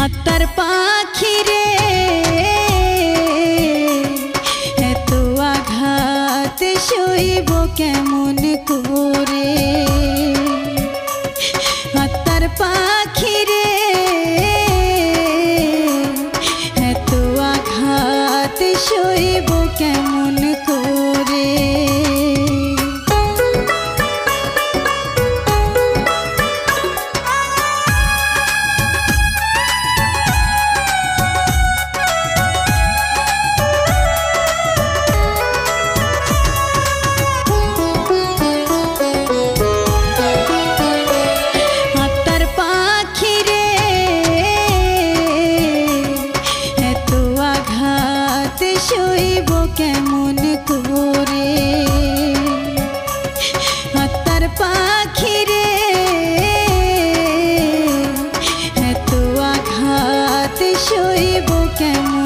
আত্মার পাখি রে এত আঘাত সইব কেমন করে। আত্মার পাখি রে এত আঘাত সইব কেমন করে। সইব কেমন করে। আত্মার পাখি রে এত আঘাত সইব কেমন